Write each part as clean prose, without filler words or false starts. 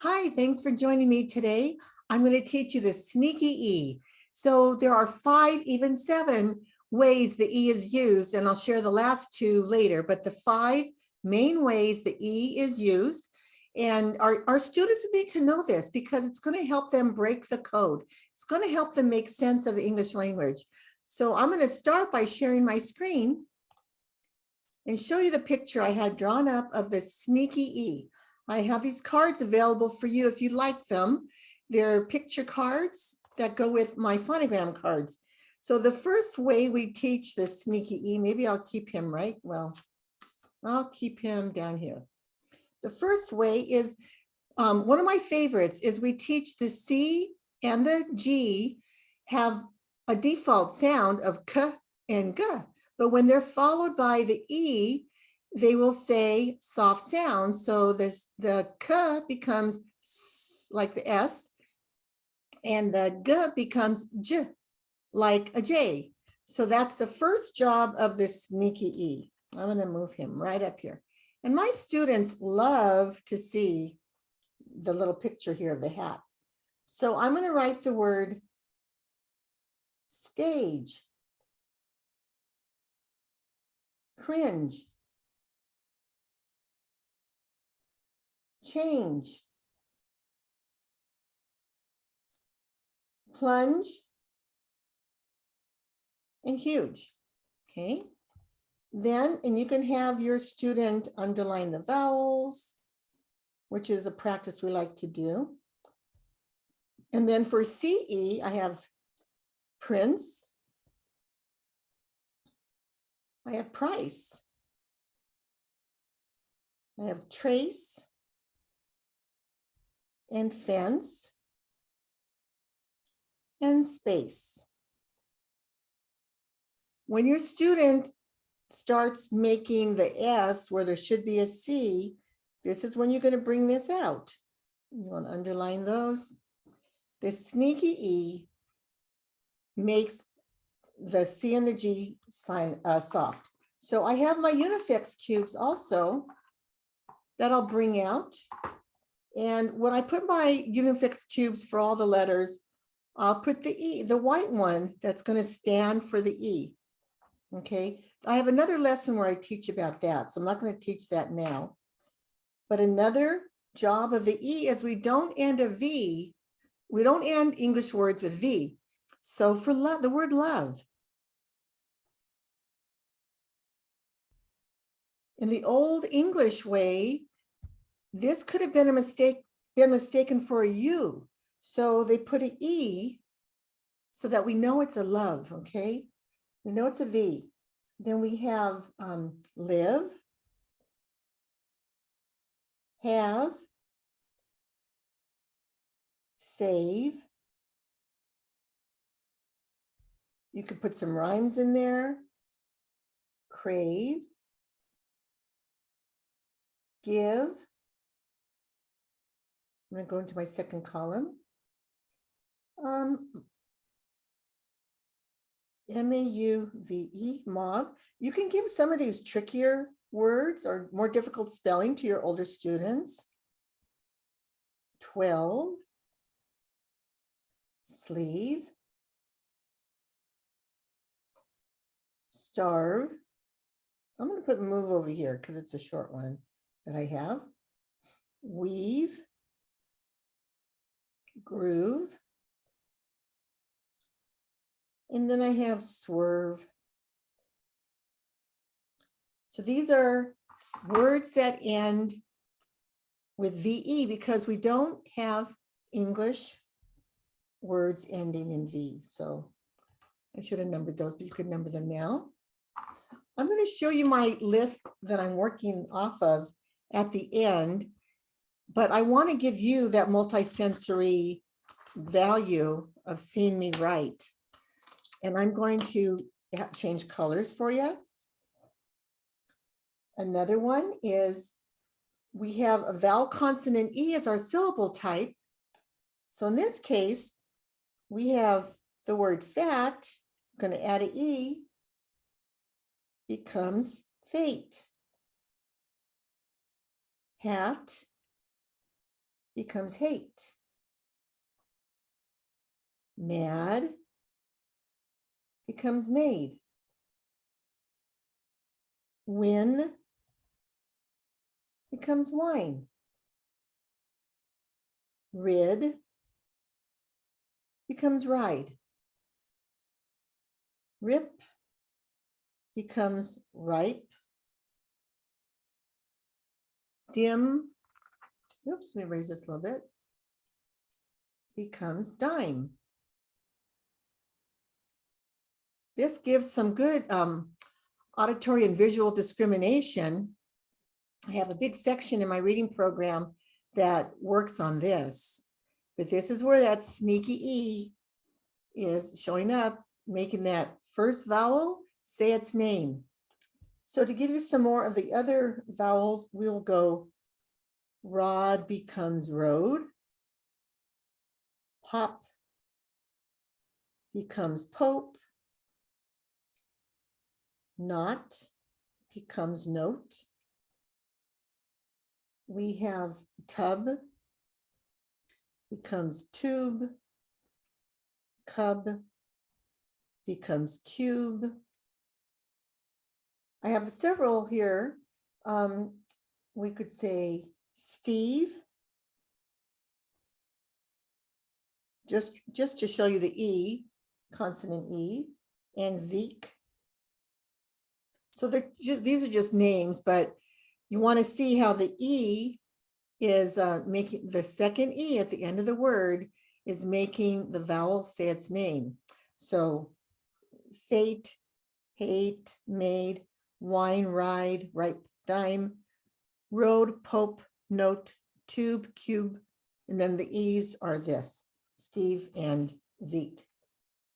Hi, thanks for joining me today. I'm going to teach you the sneaky E. So there are 5, even 7 ways the E is used, and I'll share the last 2 later, but the 5 main ways the E is used. And our students need to know this because it's going to help them break the code. It's going to help them make sense of the English language. So I'm going to start by sharing my screen and show you the picture I had drawn up of the sneaky E. I have these cards available for you if you like them. They're picture cards that go with my phonogram cards. So the first way we teach the sneaky E, maybe I'll keep him right. Well, I'll keep him down here. The first way is, one of my favorites is we teach the C and the G have a default sound of K and G, but when they're followed by the E, they will say soft sounds. So the K becomes S, like the S, and the G becomes J, like a J. So that's the first job of this sneaky E. I'm going to move him right up here. And my students love to see the little picture here of the hat. So I'm going to write the word stage, cringe, change, plunge, and huge. Okay. Then, and you can have your student underline the vowels, which is a practice we like to do. And then for CE, I have prince, I have price, I have trace, and fence, and space. When your student starts making the S where there should be a C, this is when you're going to bring this out. You want to underline those. The sneaky E makes the C and the G sign soft. So I have my Unifix cubes also that I'll bring out. And when I put my Unifix cubes for all the letters, I'll put the E, the white one that's going to stand for the E. Okay, I have another lesson where I teach about that, so I'm not going to teach that now. But another job of the E is we don't end a V. We don't end English words with V. So for love, the word love. In the old English way, this could have been mistaken for a U. So they put an E so that we know it's a love, okay? We know it's a V. Then we have live, have, save. You could put some rhymes in there. Crave, give. I'm going to go into my second column. M-A-U-V-E, mauve. You can give some of these trickier words or more difficult spelling to your older students. 12, sleeve, starve. I'm going to put move over here because it's a short one that I have. Weave, groove. And then I have swerve. So these are words that end with VE because we don't have English words ending in V. So I should have numbered those, but you could number them now. I'm going to show you my list that I'm working off of at the end, but I want to give you that multisensory value of seeing me write. And I'm going to change colors for you. Another one is we have a vowel consonant E as our syllable type. So in this case, we have the word fat. I'm going to add an E, becomes fate. Hat, becomes hate. Mad becomes made. Win becomes wine. Rid becomes ride. Rip becomes ripe. Dim, oops, let me raise this a little bit, becomes dime. This gives some good auditory and visual discrimination. I have a big section in my reading program that works on this, but this is where that sneaky E is showing up, making that first vowel say its name. So to give you some more of the other vowels, we'll go rod becomes road. Pop becomes pope. Not becomes note. We have tub becomes tube. Cub becomes cube. I have several here. We could say Steve, just to show you the E, consonant E, and Zeke. So these are just names, but you want to see how the E is making the second E at the end of the word is making the vowel say its name. So fate, hate, made, wine, ride, ripe, dime, road, pope, note, tube, cube, and then the E's are this, Steve and Zeke.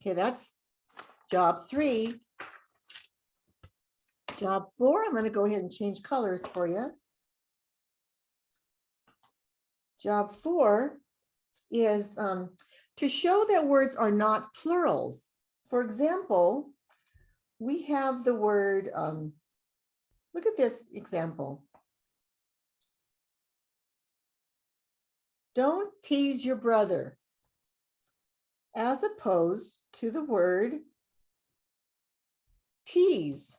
Okay, that's job 3. Job 4, I'm going to go ahead and change colors for you. Job 4 is to show that words are not plurals. For example, we have the word, look at this example. Don't tease your brother, as opposed to the word tease.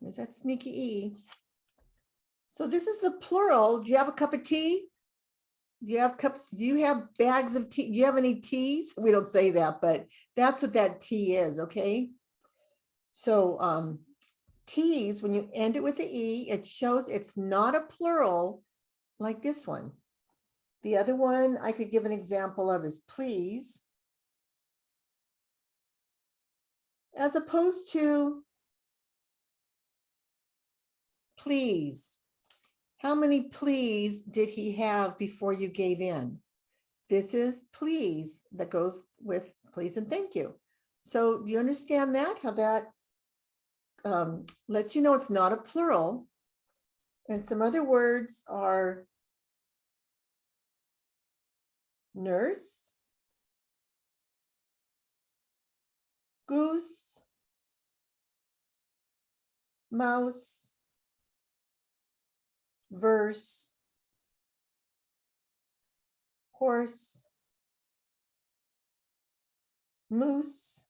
There's that sneaky E. So this is the plural. Do you have a cup of tea? Do you have cups? Do you have bags of tea? Do you have any teas? We don't say that, but that's what that tea is, okay? So teas, when you end it with the E, it shows it's not a plural like this one. The other one I could give an example of is please, as opposed to please. How many please did he have before you gave in? This is please that goes with please and thank you. So do you understand that? How that lets you know it's not a plural. And some other words are nurse, goose, mouse, verse, horse, moose,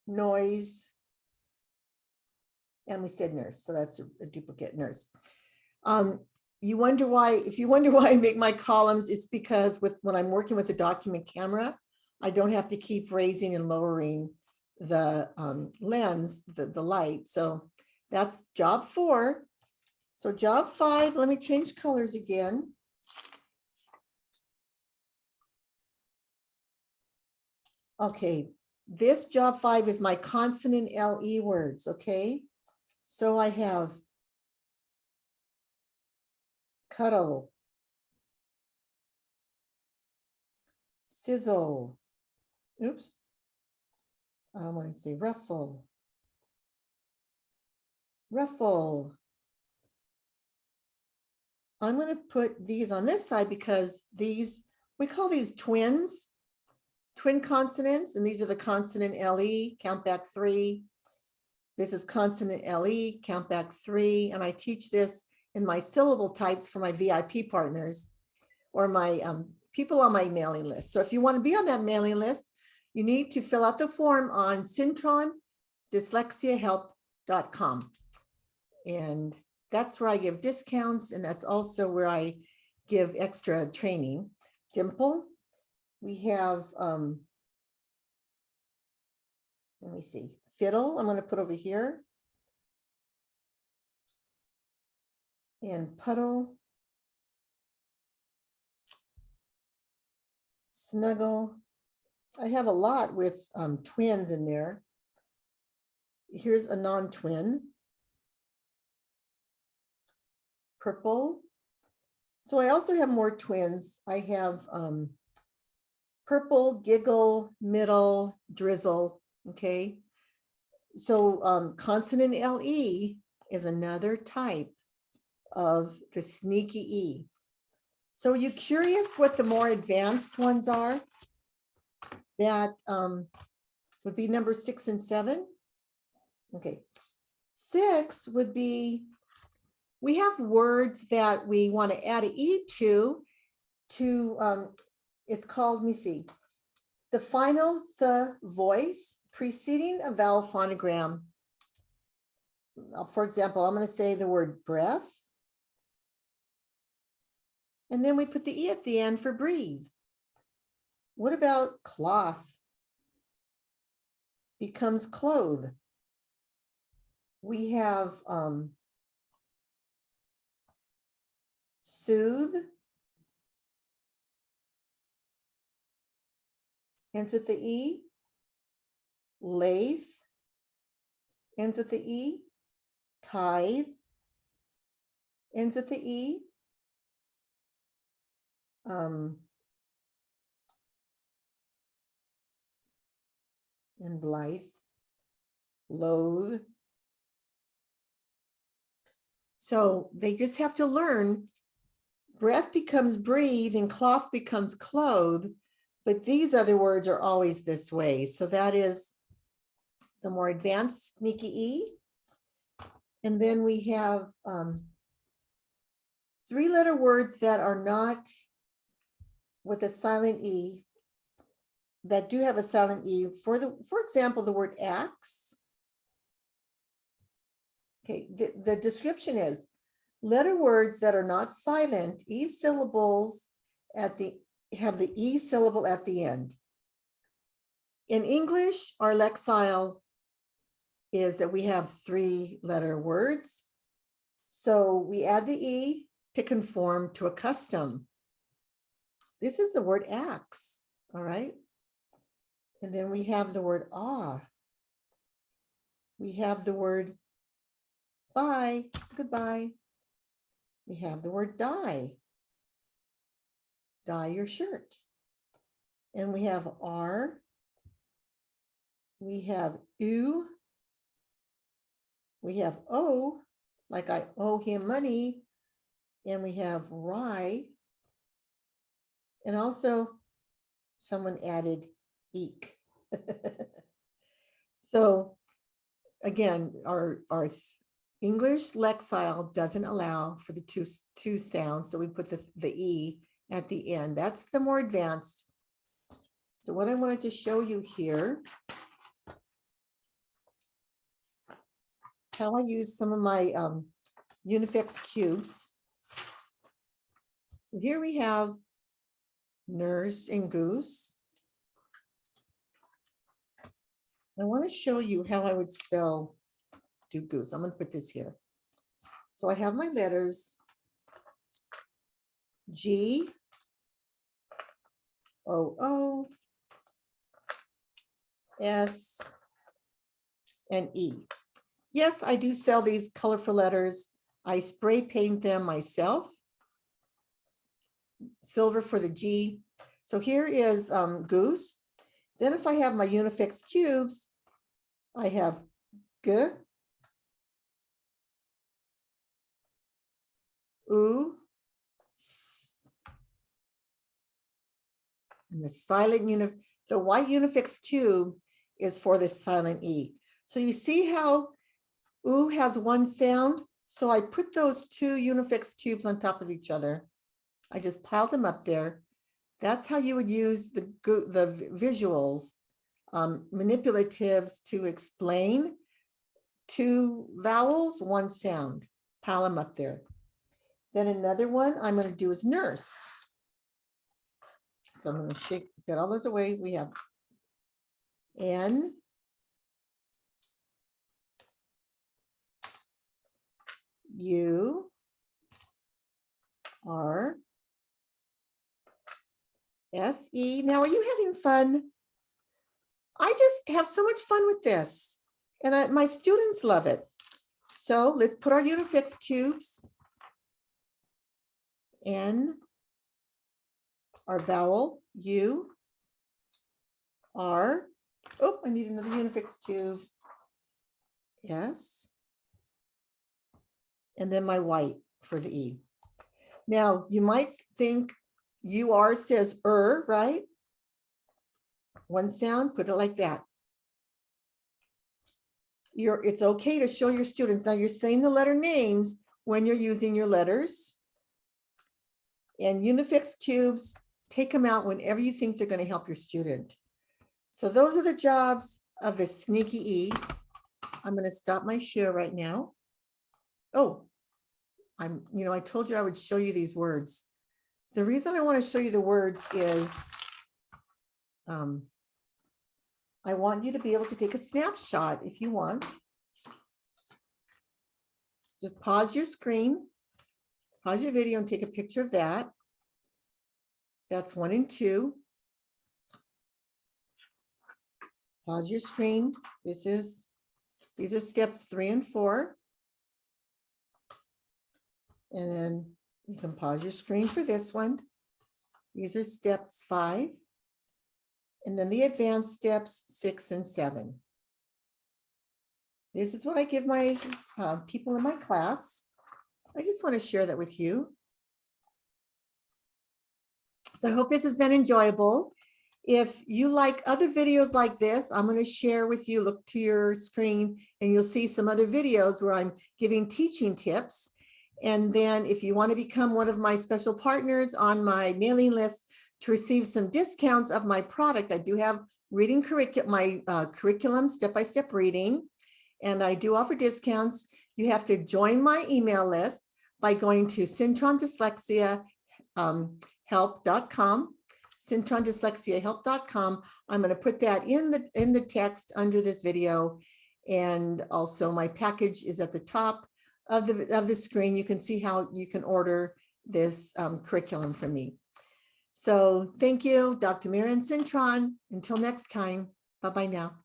noise, and we said nurse, so that's a duplicate nurse. You wonder why, if you wonder why I make my columns, it's because when I'm working with a document camera, I don't have to keep raising and lowering the lens, the light. So that's job 4. So job 5, let me change colors again. Okay, this job 5 is my consonant LE words, okay? So I have cuddle, sizzle, oops, I want to say ruffle, ruffle. I'm going to put these on this side because these, we call these twins, twin consonants, and these are the consonant LE, count back 3. This is consonant LE, count back 3, and I teach this in my syllable types for my VIP partners. or my people on my mailing list. So if you want to be on that mailing list, you need to fill out the form on syntron-dyslexiahelp.com. And that's where I give discounts, and that's also where I give extra training. Dimple, we have, let me see, fiddle, I'm going to put over here. And puddle, snuggle. I have a lot with twins in there. Here's a non-twin. Purple. So I also have more twins. I have purple, giggle, middle, drizzle. Okay. So consonant LE is another type of the sneaky E. So are you curious what the more advanced ones are? That would be number 6 and 7. Okay. 6 would be, we have words that we want to add an E to, it's called, let me see, the final th voice preceding a vowel phonogram. For example, I'm going to say the word breath. And then we put the E at the end for breathe. What about cloth? Becomes clothe. We have soothe. Ends with the E. Lathe. Ends with the E. Tithe. Ends with the E. And blithe, loathe. So they just have to learn breath becomes breathe and cloth becomes clothe, but these other words are always this way. So that is the more advanced sneaky E. And then we have 3-letter words that are not with a silent E, that do have a silent E. For example, the word axe. Okay, the description is letter words that are not silent, E syllables have the E syllable at the end. In English, our lexile is that we have 3-letter words. So we add the E to conform to a custom. This is the word axe, all right? And then we have the word ah. We have the word bye, goodbye. We have the word dye. Dye your shirt. And we have R. We have U. We have O, like I owe him money. And we have rye. And also someone added eek. So again, our English lexile doesn't allow for the two sounds. So we put the E at the end. That's the more advanced. So what I wanted to show you here, how I use some of my Unifix cubes. So here we have nurse and goose. I want to show you how I would do goose. I'm going to put this here. So I have my letters G, O, O, S, and E. Yes, I do sell these colorful letters. I spray paint them myself. Silver for the G. So here is goose. Then if I have my Unifix cubes, I have G, U, S, and the silent the white Unifix cube is for the silent E. So you see how U has one sound? So I put those 2 Unifix cubes on top of each other. I just piled them up there. That's how you would use the visuals, manipulatives to explain 2 vowels, 1 sound. Pile them up there. Then another one I'm going to do is nurse. So I'm going to get all those away. We have N, U, R, S, E. Now, are you having fun? I just have so much fun with this, and my students love it. So let's put our Unifix cubes. N, our vowel, U, R. Oh, I need another Unifix cube. S. And then my white for the E. Now, you might think UR says right? 1 sound, put it like that. It's okay to show your students. Now you're saying the letter names when you're using your letters. And Unifix cubes, take them out whenever you think they're going to help your student. So those are the jobs of the sneaky E. I'm going to stop my share right now. Oh, I told you I would show you these words. The reason I want to show you the words is I want you to be able to take a snapshot if you want. Just pause your screen, pause your video and take a picture of that. That's 1 and 2. Pause your screen. These are steps 3 and 4. And then you can pause your screen for this one. These are steps 5. And then the advanced steps 6 and 7. This is what I give my people in my class. I just want to share that with you. So I hope this has been enjoyable. If you like other videos like this, I'm going to share with you, look to your screen and you'll see some other videos where I'm giving teaching tips. And then if you want to become one of my special partners on my mailing list to receive some discounts of my product, I do have reading curriculum, curriculum, step-by-step reading, and I do offer discounts. You have to join my email list by going to syntrondyslexia.help.com. syntrondyslexia.help.com. I'm going to put that in the text under this video, and also my package is at the top of the screen. You can see how you can order this curriculum from me. So thank you, Dr. Marian Cintron. Until next time, bye-bye now.